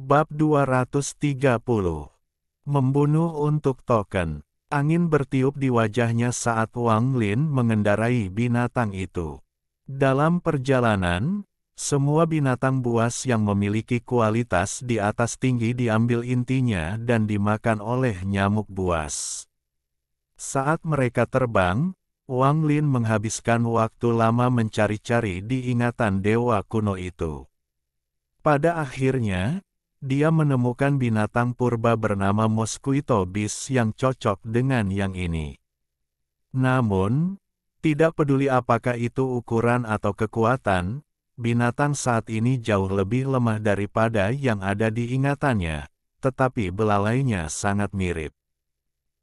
Bab 230. Membunuh untuk token. Angin bertiup di wajahnya saat Wang Lin mengendarai binatang itu. Dalam perjalanan, semua binatang buas yang memiliki kualitas di atas tinggi diambil intinya dan dimakan oleh nyamuk buas. Saat mereka terbang, Wang Lin menghabiskan waktu lama mencari-cari di ingatan dewa kuno itu. Pada akhirnya, dia menemukan binatang purba bernama Mosquito Beast yang cocok dengan yang ini. Namun, tidak peduli apakah itu ukuran atau kekuatan, binatang saat ini jauh lebih lemah daripada yang ada di ingatannya, tetapi belalainya sangat mirip.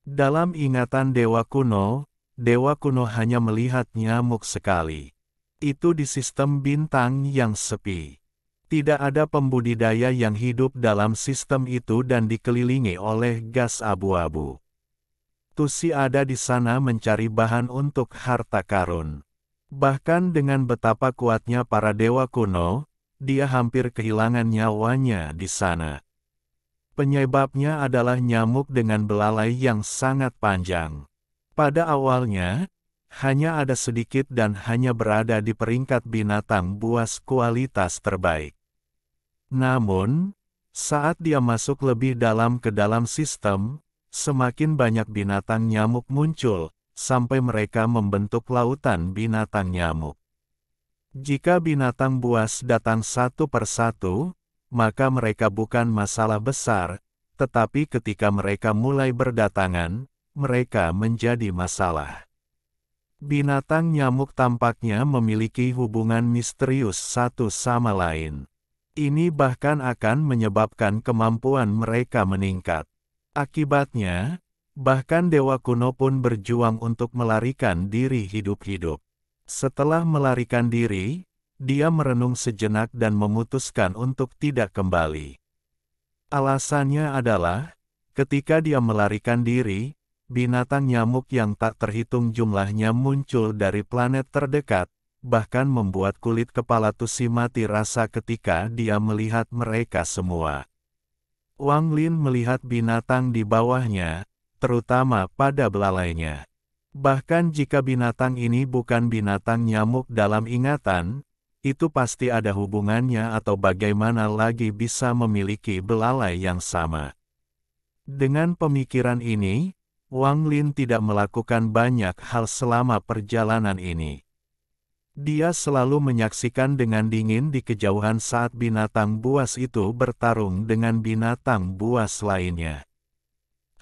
Dalam ingatan Dewa Kuno hanya melihat nyamuk sekali. Itu di sistem bintang yang sepi. Tidak ada pembudidaya yang hidup dalam sistem itu dan dikelilingi oleh gas abu-abu. Tusi ada di sana mencari bahan untuk harta karun. Bahkan dengan betapa kuatnya para dewa kuno, dia hampir kehilangan nyawanya di sana. Penyebabnya adalah nyamuk dengan belalai yang sangat panjang. Pada awalnya, hanya ada sedikit dan hanya berada di peringkat binatang buas kualitas terbaik. Namun, saat dia masuk lebih dalam ke dalam sistem, semakin banyak binatang nyamuk muncul, sampai mereka membentuk lautan binatang nyamuk. Jika binatang buas datang satu persatu, maka mereka bukan masalah besar, tetapi ketika mereka mulai berdatangan, mereka menjadi masalah. Binatang nyamuk tampaknya memiliki hubungan misterius satu sama lain. Ini bahkan akan menyebabkan kemampuan mereka meningkat. Akibatnya, bahkan dewa kuno pun berjuang untuk melarikan diri hidup-hidup. Setelah melarikan diri, dia merenung sejenak dan memutuskan untuk tidak kembali. Alasannya adalah, ketika dia melarikan diri, binatang nyamuk yang tak terhitung jumlahnya muncul dari planet terdekat, bahkan membuat kulit kepala Tusi mati rasa ketika dia melihat mereka semua. Wang Lin melihat binatang di bawahnya, terutama pada belalainya. Bahkan jika binatang ini bukan binatang nyamuk dalam ingatan, itu pasti ada hubungannya atau bagaimana lagi bisa memiliki belalai yang sama. Dengan pemikiran ini, Wang Lin tidak melakukan banyak hal selama perjalanan ini. Dia selalu menyaksikan dengan dingin di kejauhan saat binatang buas itu bertarung dengan binatang buas lainnya.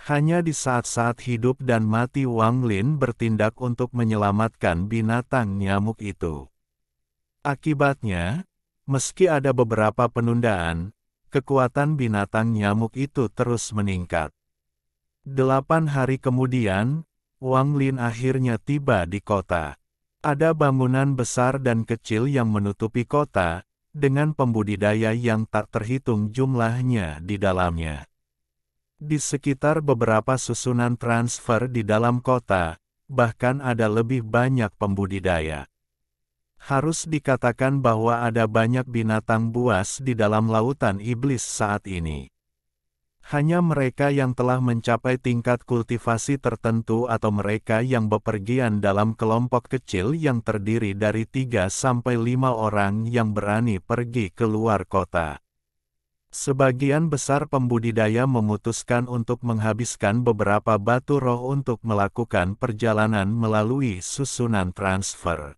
Hanya di saat-saat hidup dan mati Wang Lin bertindak untuk menyelamatkan binatang nyamuk itu. Akibatnya, meski ada beberapa penundaan, kekuatan binatang nyamuk itu terus meningkat. 8 hari kemudian, Wang Lin akhirnya tiba di kota. Ada bangunan besar dan kecil yang menutupi kota, dengan pembudidaya yang tak terhitung jumlahnya di dalamnya. Di sekitar beberapa susunan transfer di dalam kota, bahkan ada lebih banyak pembudidaya. Harus dikatakan bahwa ada banyak binatang buas di dalam lautan iblis saat ini. Hanya mereka yang telah mencapai tingkat kultivasi tertentu atau mereka yang bepergian dalam kelompok kecil yang terdiri dari 3-5 orang yang berani pergi keluar kota. Sebagian besar pembudidaya memutuskan untuk menghabiskan beberapa batu roh untuk melakukan perjalanan melalui susunan transfer.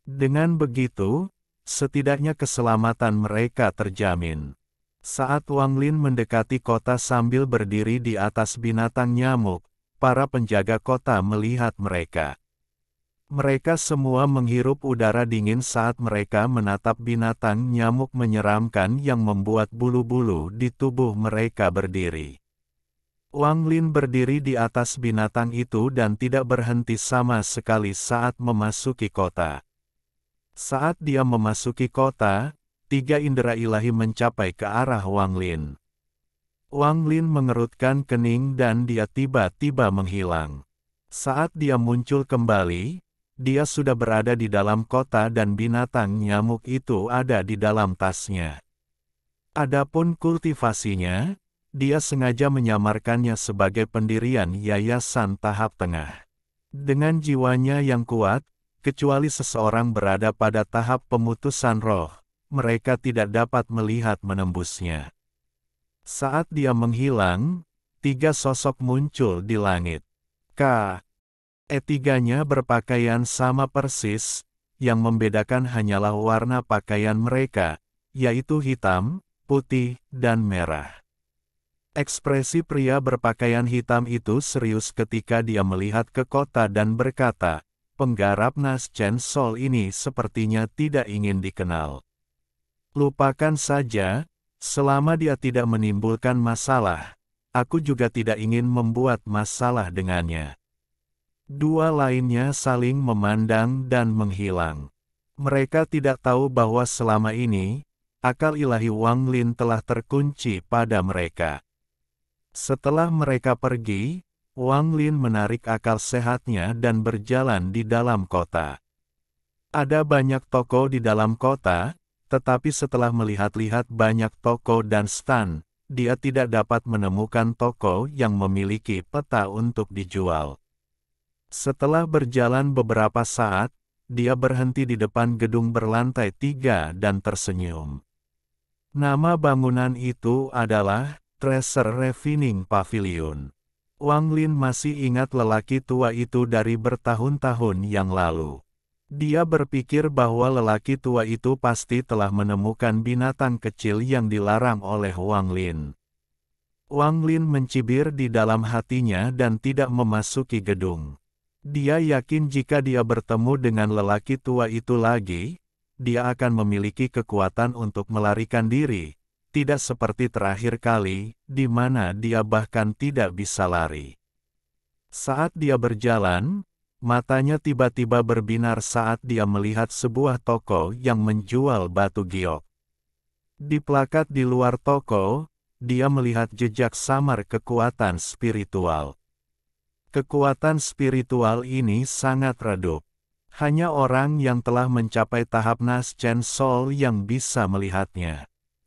Dengan begitu, setidaknya keselamatan mereka terjamin. Saat Wang Lin mendekati kota sambil berdiri di atas binatang nyamuk, para penjaga kota melihat mereka. Mereka semua menghirup udara dingin saat mereka menatap binatang nyamuk menyeramkan yang membuat bulu-bulu di tubuh mereka berdiri. Wang Lin berdiri di atas binatang itu dan tidak berhenti sama sekali saat memasuki kota. Saat dia memasuki kota, 3 indera ilahi mencapai ke arah Wang Lin. Wang Lin mengerutkan kening dan dia tiba-tiba menghilang. Saat dia muncul kembali, dia sudah berada di dalam kota dan binatang nyamuk itu ada di dalam tasnya. Adapun kultivasinya, dia sengaja menyamarkannya sebagai pendirian yayasan tahap tengah. Dengan jiwanya yang kuat, kecuali seseorang berada pada tahap pemutusan roh, mereka tidak dapat melihat menembusnya. Saat dia menghilang, 3 sosok muncul di langit. Ketiganya berpakaian sama persis, yang membedakan hanyalah warna pakaian mereka, yaitu hitam, putih, dan merah. Ekspresi pria berpakaian hitam itu serius ketika dia melihat ke kota dan berkata, "Penggarap Naschen Sol ini sepertinya tidak ingin dikenal. Lupakan saja, selama dia tidak menimbulkan masalah, aku juga tidak ingin membuat masalah dengannya." Dua lainnya saling memandang dan menghilang. Mereka tidak tahu bahwa selama ini, akal ilahi Wang Lin telah terkunci pada mereka. Setelah mereka pergi, Wang Lin menarik akal sehatnya dan berjalan di dalam kota. Ada banyak toko di dalam kota, tetapi setelah melihat-lihat banyak toko dan stan, dia tidak dapat menemukan toko yang memiliki peta untuk dijual. Setelah berjalan beberapa saat, dia berhenti di depan gedung berlantai 3 dan tersenyum. Nama bangunan itu adalah Treasure Refining Pavilion. Wang Lin masih ingat lelaki tua itu dari bertahun-tahun yang lalu. Dia berpikir bahwa lelaki tua itu pasti telah menemukan binatang kecil yang dilarang oleh Wang Lin. Wang Lin mencibir di dalam hatinya dan tidak memasuki gedung. Dia yakin jika dia bertemu dengan lelaki tua itu lagi, dia akan memiliki kekuatan untuk melarikan diri. Tidak seperti terakhir kali, di mana dia bahkan tidak bisa lari. Saat dia berjalan, matanya tiba-tiba berbinar saat dia melihat sebuah toko yang menjual batu giok. Di plakat di luar toko, dia melihat jejak samar kekuatan spiritual. Kekuatan spiritual ini sangat redup. Hanya orang yang telah mencapai tahap Naschen Sol yang bisa melihatnya.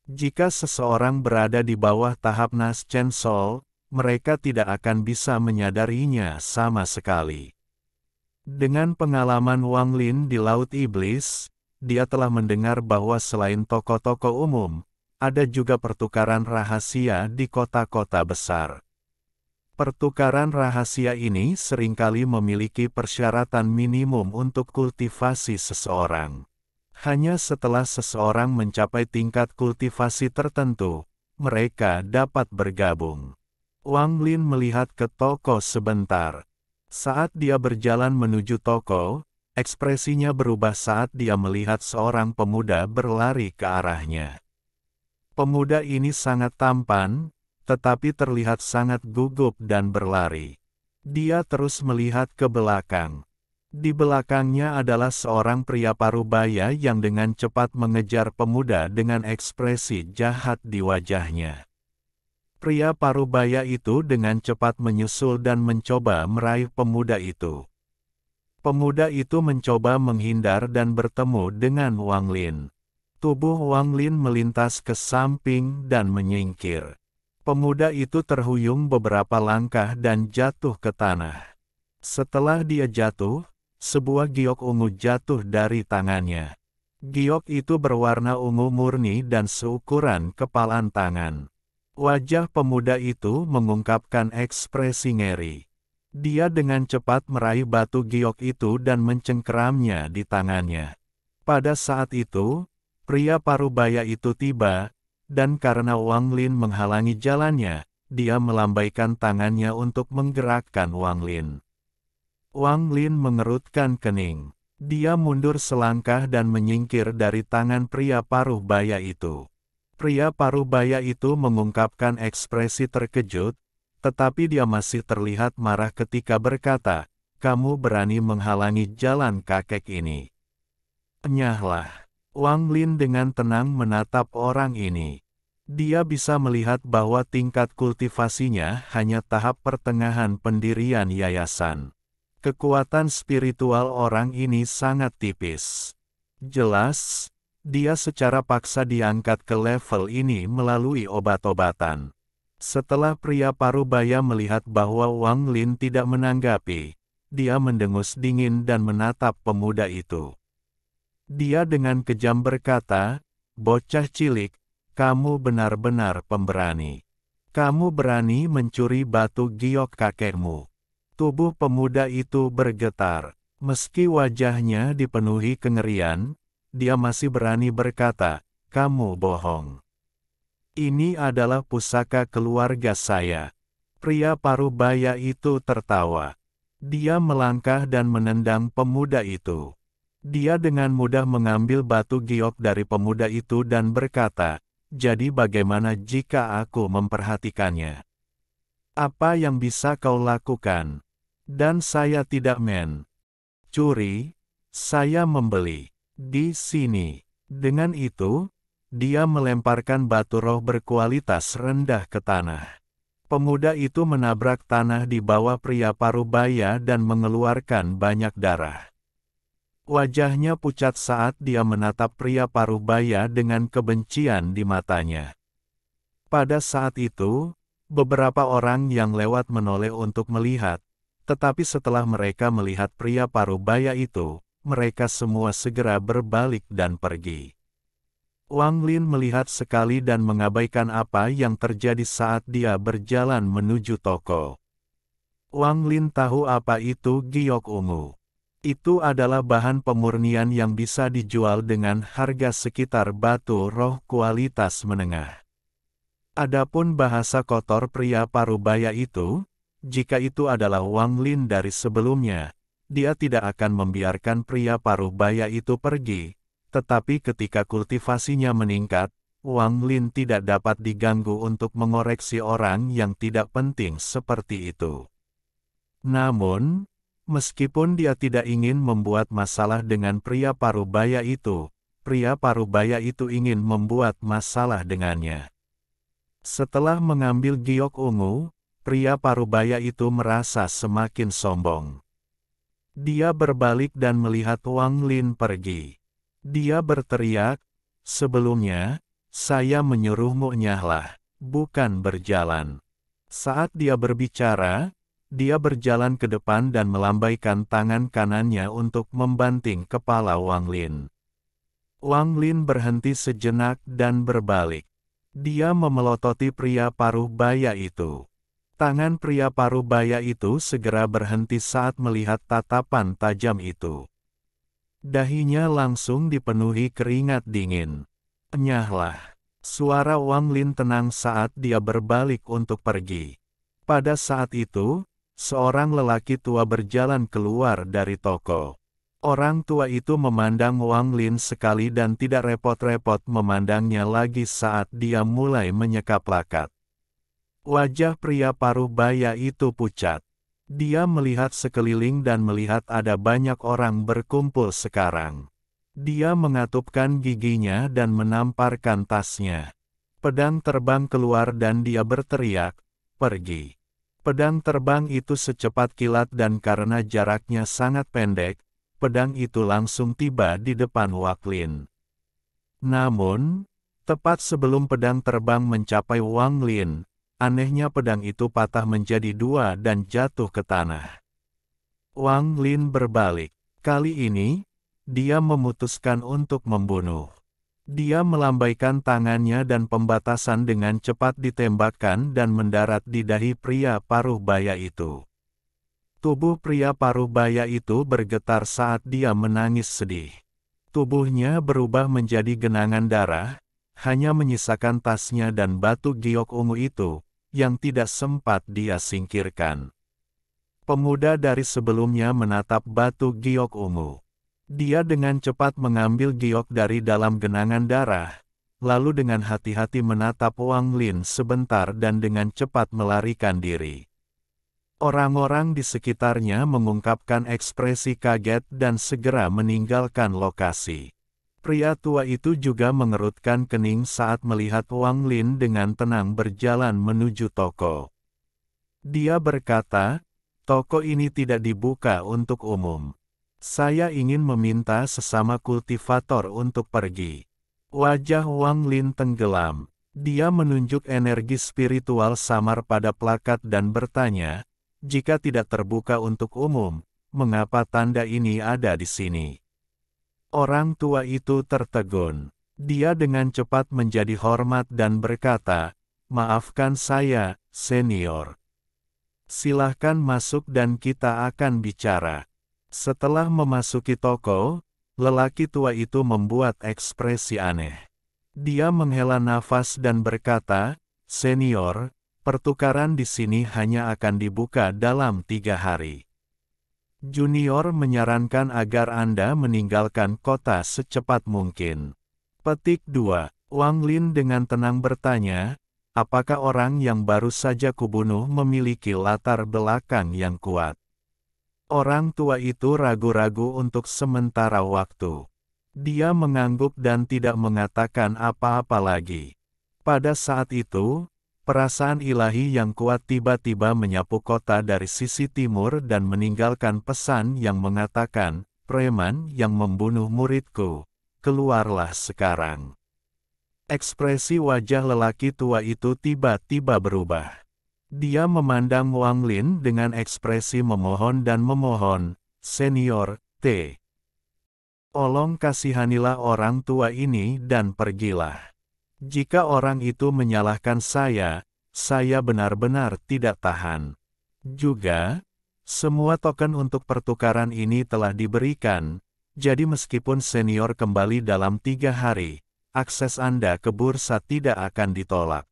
Jika seseorang berada di bawah tahap Naschen Sol, mereka tidak akan bisa menyadarinya sama sekali. Dengan pengalaman Wang Lin di Laut Iblis, dia telah mendengar bahwa selain toko-toko umum, ada juga pertukaran rahasia di kota-kota besar. Pertukaran rahasia ini seringkali memiliki persyaratan minimum untuk kultivasi seseorang. Hanya setelah seseorang mencapai tingkat kultivasi tertentu, mereka dapat bergabung. Wang Lin melihat ke toko sebentar. Saat dia berjalan menuju toko, ekspresinya berubah saat dia melihat seorang pemuda berlari ke arahnya. Pemuda ini sangat tampan, tetapi terlihat sangat gugup dan berlari. Dia terus melihat ke belakang. Di belakangnya adalah seorang pria parubaya yang dengan cepat mengejar pemuda dengan ekspresi jahat di wajahnya. Pria parubaya itu dengan cepat menyusul dan mencoba meraih pemuda itu. Pemuda itu mencoba menghindar dan bertemu dengan Wang Lin. Tubuh Wang Lin melintas ke samping dan menyingkir. Pemuda itu terhuyung beberapa langkah dan jatuh ke tanah. Setelah dia jatuh, sebuah giok ungu jatuh dari tangannya. Giok itu berwarna ungu murni dan seukuran kepalan tangan. Wajah pemuda itu mengungkapkan ekspresi ngeri. Dia dengan cepat meraih batu giok itu dan mencengkeramnya di tangannya. Pada saat itu, pria parubaya itu tiba, dan karena Wang Lin menghalangi jalannya, dia melambaikan tangannya untuk menggerakkan Wang Lin. Wang Lin mengerutkan kening. Dia mundur selangkah dan menyingkir dari tangan pria parubaya itu. Pria parubaya itu mengungkapkan ekspresi terkejut, tetapi dia masih terlihat marah ketika berkata, "Kamu berani menghalangi jalan kakek ini." "Enyahlah." Wang Lin dengan tenang menatap orang ini. Dia bisa melihat bahwa tingkat kultivasinya hanya tahap pertengahan pendirian yayasan. Kekuatan spiritual orang ini sangat tipis. Jelas, Dia secara paksa diangkat ke level ini melalui obat-obatan. Setelah pria parubaya melihat bahwa Wang Lin tidak menanggapi, dia mendengus dingin dan menatap pemuda itu. Dia dengan kejam berkata, "Bocah cilik, kamu benar-benar pemberani. Kamu berani mencuri batu giok kakekmu." Tubuh pemuda itu bergetar. Meski wajahnya dipenuhi kengerian, dia masih berani berkata, "Kamu bohong. Ini adalah pusaka keluarga saya." Pria parubaya itu tertawa. Dia melangkah dan menendang pemuda itu. Dia dengan mudah mengambil batu giok dari pemuda itu dan berkata, "Jadi bagaimana jika aku memperhatikannya? Apa yang bisa kau lakukan? Dan saya tidak curi, saya membeli. Di sini." Dengan itu, dia melemparkan batu roh berkualitas rendah ke tanah. Pemuda itu menabrak tanah di bawah pria parubaya dan mengeluarkan banyak darah. Wajahnya pucat saat dia menatap pria parubaya dengan kebencian di matanya. Pada saat itu, beberapa orang yang lewat menoleh untuk melihat, tetapi setelah mereka melihat pria parubaya itu, mereka semua segera berbalik dan pergi. Wang Lin melihat sekali dan mengabaikan apa yang terjadi saat dia berjalan menuju toko. Wang Lin tahu apa itu giok ungu. Itu adalah bahan pemurnian yang bisa dijual dengan harga sekitar batu roh kualitas menengah. Adapun bahasa kotor pria parubaya itu, jika itu adalah Wang Lin dari sebelumnya, dia tidak akan membiarkan pria parubaya itu pergi. Tetapi ketika kultivasinya meningkat, Wang Lin tidak dapat diganggu untuk mengoreksi orang yang tidak penting seperti itu. Namun, meskipun dia tidak ingin membuat masalah dengan pria parubaya itu ingin membuat masalah dengannya. Setelah mengambil giok ungu, pria parubaya itu merasa semakin sombong. Dia berbalik dan melihat Wang Lin pergi. Dia berteriak, "Sebelumnya, saya menyuruhmu nyahlah, bukan berjalan." Saat dia berbicara, dia berjalan ke depan dan melambaikan tangan kanannya untuk membanting kepala Wang Lin. Wang Lin berhenti sejenak dan berbalik. Dia memelototi pria parubaya itu. Tangan pria parubaya itu segera berhenti saat melihat tatapan tajam itu. Dahinya langsung dipenuhi keringat dingin. "Nyahlah." Suara Wang Lin tenang saat dia berbalik untuk pergi. Pada saat itu, seorang lelaki tua berjalan keluar dari toko. Orang tua itu memandang Wang Lin sekali dan tidak repot-repot memandangnya lagi saat dia mulai menyekap lakat. Wajah pria parubaya itu pucat. Dia melihat sekeliling dan melihat ada banyak orang berkumpul sekarang. Dia mengatupkan giginya dan menamparkan tasnya. Pedang terbang keluar dan dia berteriak, "Pergi." Pedang terbang itu secepat kilat dan karena jaraknya sangat pendek, pedang itu langsung tiba di depan Wang Lin. Namun, tepat sebelum pedang terbang mencapai Wang Lin, anehnya pedang itu patah menjadi dua dan jatuh ke tanah. Wang Lin berbalik. Kali ini, dia memutuskan untuk membunuh. Dia melambaikan tangannya dan pembatasan dengan cepat ditembakkan dan mendarat di dahi pria parubaya itu. Tubuh pria parubaya itu bergetar saat dia menangis sedih. Tubuhnya berubah menjadi genangan darah, hanya menyisakan tasnya dan batu giok ungu itu, yang tidak sempat dia singkirkan. Pemuda dari sebelumnya menatap batu giok ungu. Dia dengan cepat mengambil giok dari dalam genangan darah, lalu dengan hati-hati menatap Wang Lin sebentar dan dengan cepat melarikan diri. Orang-orang di sekitarnya mengungkapkan ekspresi kaget dan segera meninggalkan lokasi. Pria tua itu juga mengerutkan kening saat melihat Wang Lin dengan tenang berjalan menuju toko. Dia berkata, "Toko ini tidak dibuka untuk umum. Saya ingin meminta sesama kultivator untuk pergi." Wajah Wang Lin tenggelam. Dia menunjuk energi spiritual samar pada plakat dan bertanya, jika tidak terbuka untuk umum, mengapa tanda ini ada di sini? Orang tua itu tertegun. Dia dengan cepat menjadi hormat dan berkata, "Maafkan saya, senior. Silahkan masuk dan kita akan bicara." Setelah memasuki toko, lelaki tua itu membuat ekspresi aneh. Dia menghela nafas dan berkata, "Senior, pertukaran di sini hanya akan dibuka dalam 3 hari. Junior menyarankan agar Anda meninggalkan kota secepat mungkin." Petik 2. Wang Lin dengan tenang bertanya, apakah orang yang baru saja kubunuh memiliki latar belakang yang kuat? Orang tua itu ragu-ragu untuk sementara waktu. Dia mengangguk dan tidak mengatakan apa-apa lagi. Pada saat itu, perasaan ilahi yang kuat tiba-tiba menyapu kota dari sisi timur dan meninggalkan pesan yang mengatakan, "Preman yang membunuh muridku, keluarlah sekarang." Ekspresi wajah lelaki tua itu tiba-tiba berubah. Dia memandang Wang Lin dengan ekspresi memohon dan memohon, "Senior, tolong kasihanilah orang tua ini dan pergilah. Jika orang itu menyalahkan saya benar-benar tidak tahan. Juga, semua token untuk pertukaran ini telah diberikan, jadi meskipun senior kembali dalam 3 hari, akses Anda ke bursa tidak akan ditolak."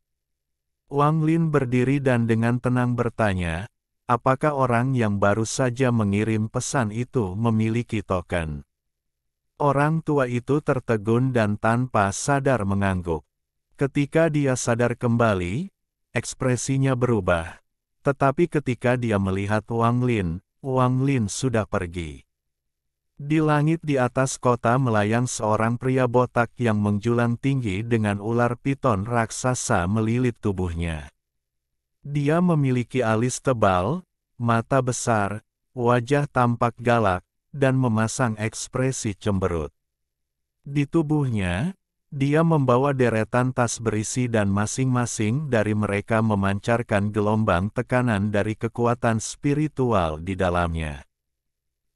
Wang Lin berdiri dan dengan tenang bertanya, apakah orang yang baru saja mengirim pesan itu memiliki token? Orang tua itu tertegun dan tanpa sadar mengangguk. Ketika dia sadar kembali, ekspresinya berubah. Tetapi ketika dia melihat Wang Lin sudah pergi. Di langit di atas kota melayang seorang pria botak yang menjulang tinggi dengan ular piton raksasa melilit tubuhnya. Dia memiliki alis tebal, mata besar, wajah tampak galak, dan memasang ekspresi cemberut. Di tubuhnya, dia membawa deretan tas berisi dan masing-masing dari mereka memancarkan gelombang tekanan dari kekuatan spiritual di dalamnya.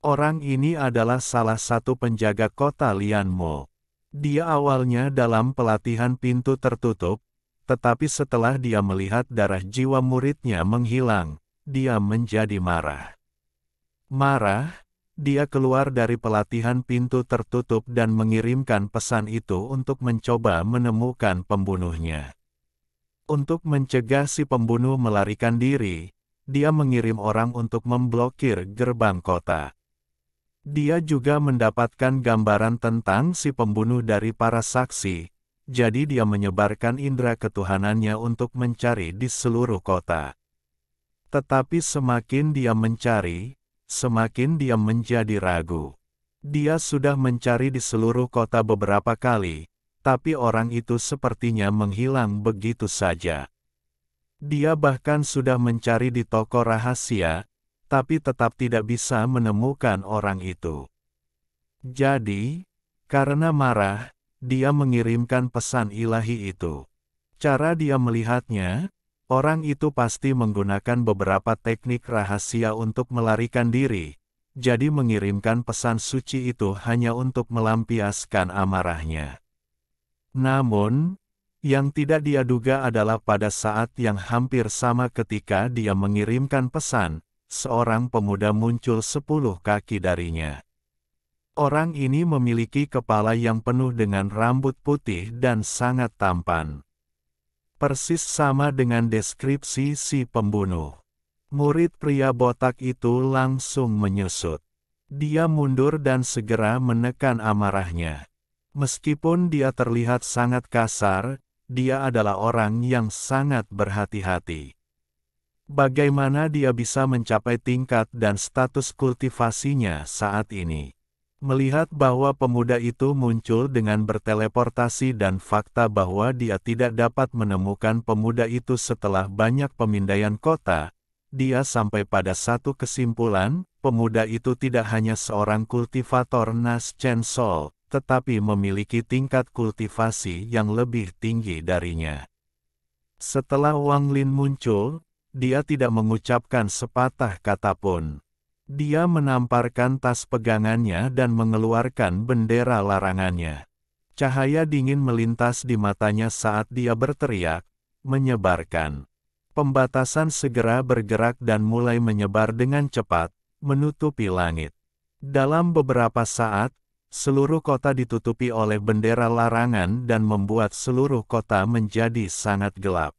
Orang ini adalah salah satu penjaga kota Lianmo. Dia awalnya dalam pelatihan pintu tertutup, tetapi setelah dia melihat darah jiwa muridnya menghilang, dia menjadi marah. Dia keluar dari pelatihan pintu tertutup dan mengirimkan pesan itu untuk mencoba menemukan pembunuhnya. Untuk mencegah si pembunuh melarikan diri, dia mengirim orang untuk memblokir gerbang kota. Dia juga mendapatkan gambaran tentang si pembunuh dari para saksi, jadi dia menyebarkan indera ketuhanannya untuk mencari di seluruh kota. Tetapi semakin dia mencari, semakin dia menjadi ragu. Dia sudah mencari di seluruh kota beberapa kali, tapi orang itu sepertinya menghilang begitu saja. Dia bahkan sudah mencari di toko rahasia, tapi tetap tidak bisa menemukan orang itu. Jadi, karena marah, dia mengirimkan pesan ilahi itu. Cara dia melihatnya, orang itu pasti menggunakan beberapa teknik rahasia untuk melarikan diri, jadi mengirimkan pesan suci itu hanya untuk melampiaskan amarahnya. Namun, yang tidak dia duga adalah pada saat yang hampir sama ketika dia mengirimkan pesan, seorang pemuda muncul 10 kaki darinya. Orang ini memiliki kepala yang penuh dengan rambut putih dan sangat tampan. Persis sama dengan deskripsi si pembunuh. Murid pria botak itu langsung menyusut. Dia mundur dan segera menekan amarahnya. Meskipun dia terlihat sangat kasar, dia adalah orang yang sangat berhati-hati. Bagaimana dia bisa mencapai tingkat dan status kultivasinya saat ini? Melihat bahwa pemuda itu muncul dengan berteleportasi dan fakta bahwa dia tidak dapat menemukan pemuda itu setelah banyak pemindaian kota, dia sampai pada satu kesimpulan, pemuda itu tidak hanya seorang kultivator Nas Chen Sol, tetapi memiliki tingkat kultivasi yang lebih tinggi darinya. Setelah Wang Lin muncul, dia tidak mengucapkan sepatah kata pun. Dia menamparkan tas pegangannya dan mengeluarkan bendera larangannya. Cahaya dingin melintas di matanya saat dia berteriak, menyebarkan. Pembatasan segera bergerak dan mulai menyebar dengan cepat, menutupi langit. Dalam beberapa saat, seluruh kota ditutupi oleh bendera larangan dan membuat seluruh kota menjadi sangat gelap.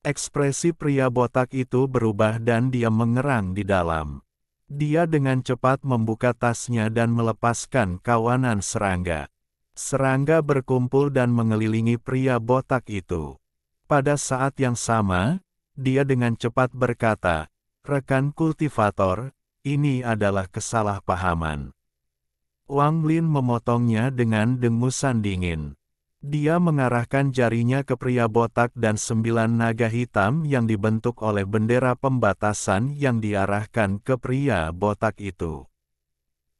Ekspresi pria botak itu berubah dan dia mengerang di dalam. Dia dengan cepat membuka tasnya dan melepaskan kawanan serangga. Serangga berkumpul dan mengelilingi pria botak itu. Pada saat yang sama, dia dengan cepat berkata, "Rekan kultivator, ini adalah kesalahpahaman." Wang Lin memotongnya dengan dengusan dingin. Dia mengarahkan jarinya ke pria botak dan 9 naga hitam yang dibentuk oleh bendera pembatasan yang diarahkan ke pria botak itu.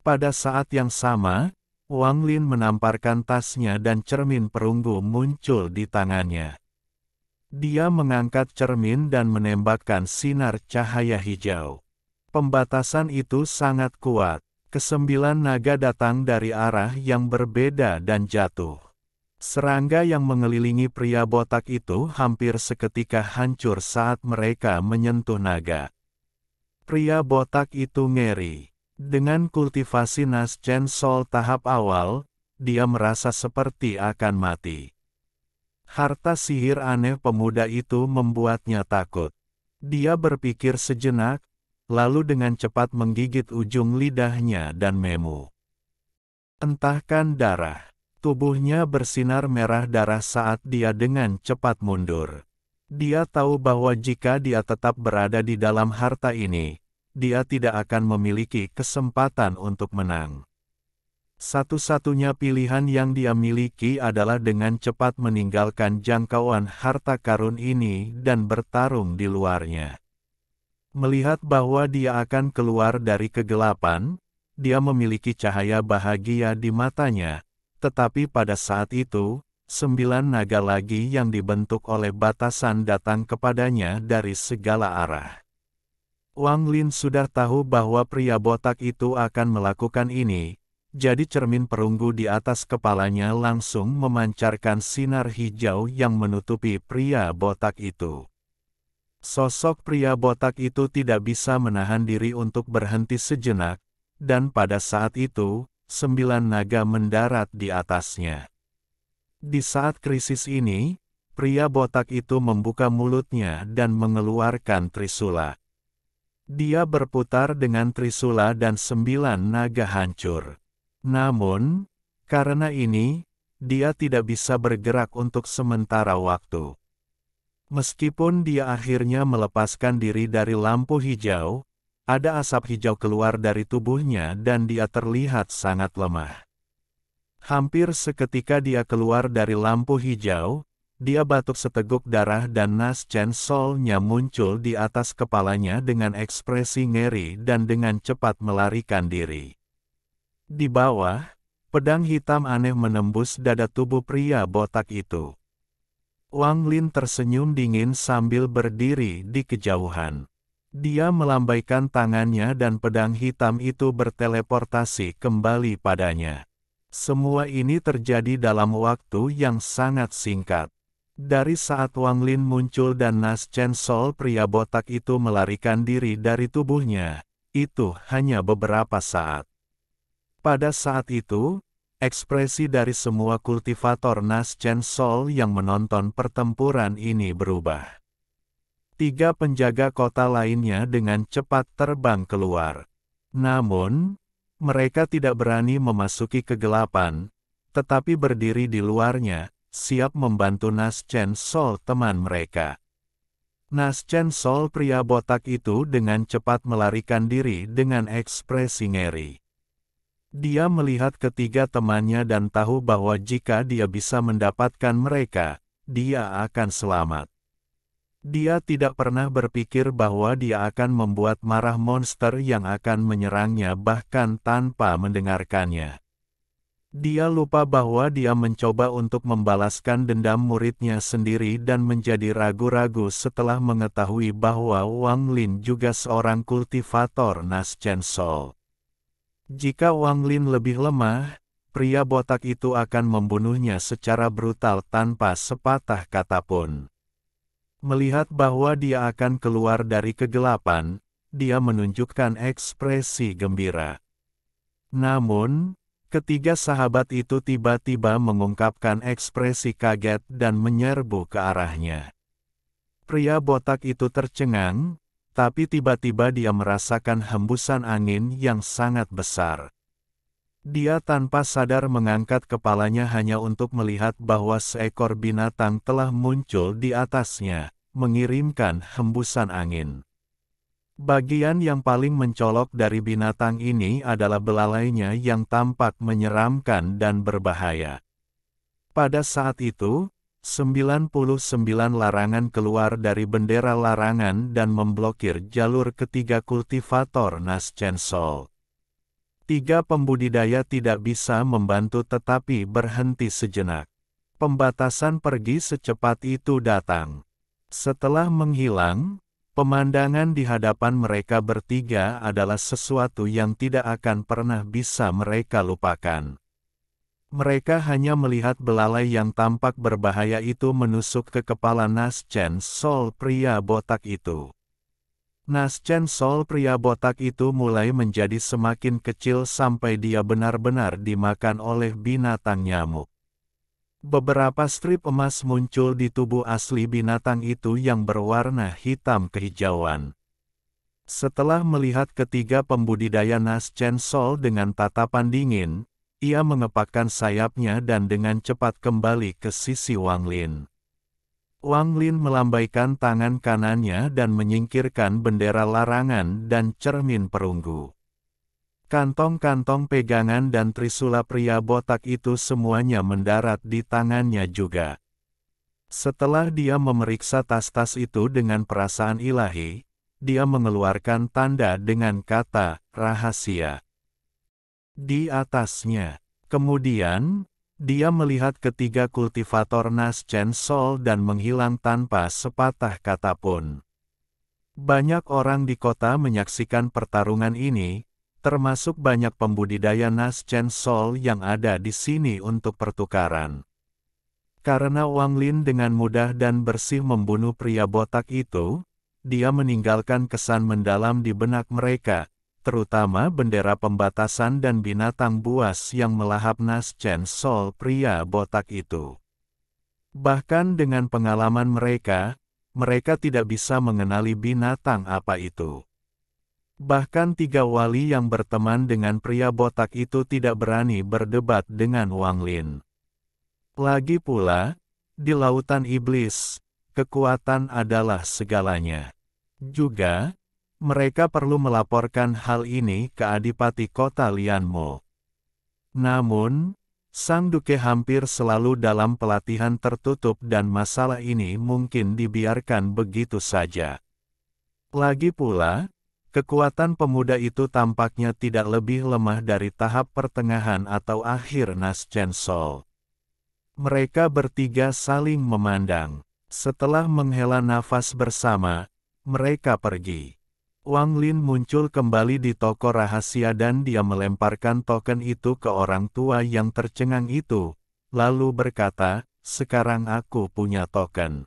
Pada saat yang sama, Wang Lin menamparkan tasnya dan cermin perunggu muncul di tangannya. Dia mengangkat cermin dan menembakkan sinar cahaya hijau. Pembatasan itu sangat kuat. Ke-9 naga datang dari arah yang berbeda dan jatuh. Serangga yang mengelilingi pria botak itu hampir seketika hancur saat mereka menyentuh naga. Pria botak itu ngeri. Dengan kultivasi Nas Chen Sol tahap awal, dia merasa seperti akan mati. Harta sihir aneh pemuda itu membuatnya takut. Dia berpikir sejenak, lalu dengan cepat menggigit ujung lidahnya dan memu. Entahkan darah. Tubuhnya bersinar merah darah saat dia dengan cepat mundur. Dia tahu bahwa jika dia tetap berada di dalam harta ini, dia tidak akan memiliki kesempatan untuk menang. Satu-satunya pilihan yang dia miliki adalah dengan cepat meninggalkan jangkauan harta karun ini dan bertarung di luarnya. Melihat bahwa dia akan keluar dari kegelapan, dia memiliki cahaya bahagia di matanya. Tetapi pada saat itu, 9 naga lagi yang dibentuk oleh batasan datang kepadanya dari segala arah. Wang Lin sudah tahu bahwa pria botak itu akan melakukan ini, jadi cermin perunggu di atas kepalanya langsung memancarkan sinar hijau yang menutupi pria botak itu. Sosok pria botak itu tidak bisa menahan diri untuk berhenti sejenak, dan pada saat itu, 9 naga mendarat di atasnya. Di saat krisis ini, pria botak itu membuka mulutnya dan mengeluarkan trisula. Dia berputar dengan trisula dan 9 naga hancur. Namun, karena ini, dia tidak bisa bergerak untuk sementara waktu. Meskipun dia akhirnya melepaskan diri dari lampu hijau, ada asap hijau keluar dari tubuhnya dan dia terlihat sangat lemah. Hampir seketika dia keluar dari lampu hijau, dia batuk seteguk darah dan Nas Chen Sol-nya muncul di atas kepalanya dengan ekspresi ngeri dan dengan cepat melarikan diri. Di bawah, pedang hitam aneh menembus dada tubuh pria botak itu. Wang Lin tersenyum dingin sambil berdiri di kejauhan. Dia melambaikan tangannya dan pedang hitam itu berteleportasi kembali padanya. Semua ini terjadi dalam waktu yang sangat singkat. Dari saat Wang Lin muncul dan Nas Chen Sol pria botak itu melarikan diri dari tubuhnya, itu hanya beberapa saat. Pada saat itu, ekspresi dari semua kultivator Nas Chen Sol yang menonton pertempuran ini berubah. 3 penjaga kota lainnya dengan cepat terbang keluar. Namun, mereka tidak berani memasuki kegelapan, tetapi berdiri di luarnya, siap membantu Nas Chen Sol teman mereka. Nas Chen Sol pria botak itu dengan cepat melarikan diri dengan ekspresi ngeri. Dia melihat ketiga temannya dan tahu bahwa jika dia bisa mendapatkan mereka, dia akan selamat. Dia tidak pernah berpikir bahwa dia akan membuat marah monster yang akan menyerangnya bahkan tanpa mendengarkannya. Dia lupa bahwa dia mencoba untuk membalaskan dendam muridnya sendiri dan menjadi ragu-ragu setelah mengetahui bahwa Wang Lin juga seorang kultivator Nas Chen Sol. Jika Wang Lin lebih lemah, pria botak itu akan membunuhnya secara brutal tanpa sepatah kata pun. Melihat bahwa dia akan keluar dari kegelapan, dia menunjukkan ekspresi gembira. Namun, ketiga sahabat itu tiba-tiba mengungkapkan ekspresi kaget dan menyerbu ke arahnya. Pria botak itu tercengang, tapi tiba-tiba dia merasakan hembusan angin yang sangat besar. Dia tanpa sadar mengangkat kepalanya hanya untuk melihat bahwa seekor binatang telah muncul di atasnya, mengirimkan hembusan angin. Bagian yang paling mencolok dari binatang ini adalah belalainya yang tampak menyeramkan dan berbahaya. Pada saat itu, 99 larangan keluar dari bendera larangan dan memblokir jalur ketiga kultivator Nas Chen Sol. 3 pembudidaya tidak bisa membantu tetapi berhenti sejenak. Pembatasan pergi secepat itu datang. Setelah menghilang, pemandangan di hadapan mereka bertiga adalah sesuatu yang tidak akan pernah bisa mereka lupakan. Mereka hanya melihat belalai yang tampak berbahaya itu menusuk ke kepala Nas Chen Sol pria botak itu. Nas Chen Sol pria botak itu mulai menjadi semakin kecil sampai dia benar-benar dimakan oleh binatang nyamuk. Beberapa strip emas muncul di tubuh asli binatang itu yang berwarna hitam kehijauan. Setelah melihat ketiga pembudidaya Nas Chen Sol dengan tatapan dingin, ia mengepakkan sayapnya dan dengan cepat kembali ke sisi Wang Lin. Wang Lin melambaikan tangan kanannya dan menyingkirkan bendera larangan dan cermin perunggu. Kantong-kantong pegangan dan trisula pria botak itu semuanya mendarat di tangannya juga. Setelah dia memeriksa tas-tas itu dengan perasaan ilahi, dia mengeluarkan tanda dengan kata, rahasia. Di atasnya. Kemudian, dia melihat ketiga kultivator Nas Chen Sol dan menghilang tanpa sepatah kata pun. Banyak orang di kota menyaksikan pertarungan ini, termasuk banyak pembudidaya Nas Chen Sol yang ada di sini untuk pertukaran. Karena Wang Lin dengan mudah dan bersih membunuh pria botak itu, dia meninggalkan kesan mendalam di benak mereka, terutama bendera pembatasan dan binatang buas yang melahap Nas Chen Sol pria botak itu. Bahkan dengan pengalaman mereka tidak bisa mengenali binatang apa itu. Bahkan 3 wali yang berteman dengan pria botak itu tidak berani berdebat dengan Wang Lin. Lagi pula, di lautan iblis, kekuatan adalah segalanya. Juga, mereka perlu melaporkan hal ini ke Adipati Kota Lianmo. Namun, Sang Duke hampir selalu dalam pelatihan tertutup dan masalah ini mungkin dibiarkan begitu saja. Lagi pula, kekuatan pemuda itu tampaknya tidak lebih lemah dari tahap pertengahan atau akhir Nas Chen Sol. Mereka bertiga saling memandang. Setelah menghela nafas bersama, mereka pergi. Wang Lin muncul kembali di toko rahasia dan dia melemparkan token itu ke orang tua yang tercengang itu, lalu berkata, "Sekarang aku punya token."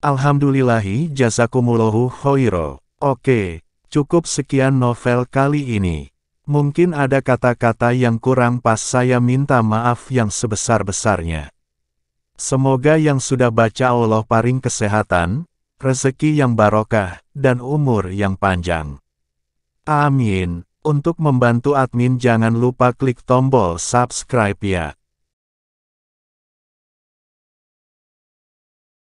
Alhamdulillahi jazakumullahu khairo. Oke, cukup sekian novel kali ini. Mungkin ada kata-kata yang kurang pas, saya minta maaf yang sebesar-besarnya. Semoga yang sudah baca Allah paring kesehatan, rezeki yang barokah, dan umur yang panjang. Amin. Untuk membantu admin jangan lupa klik tombol subscribe ya.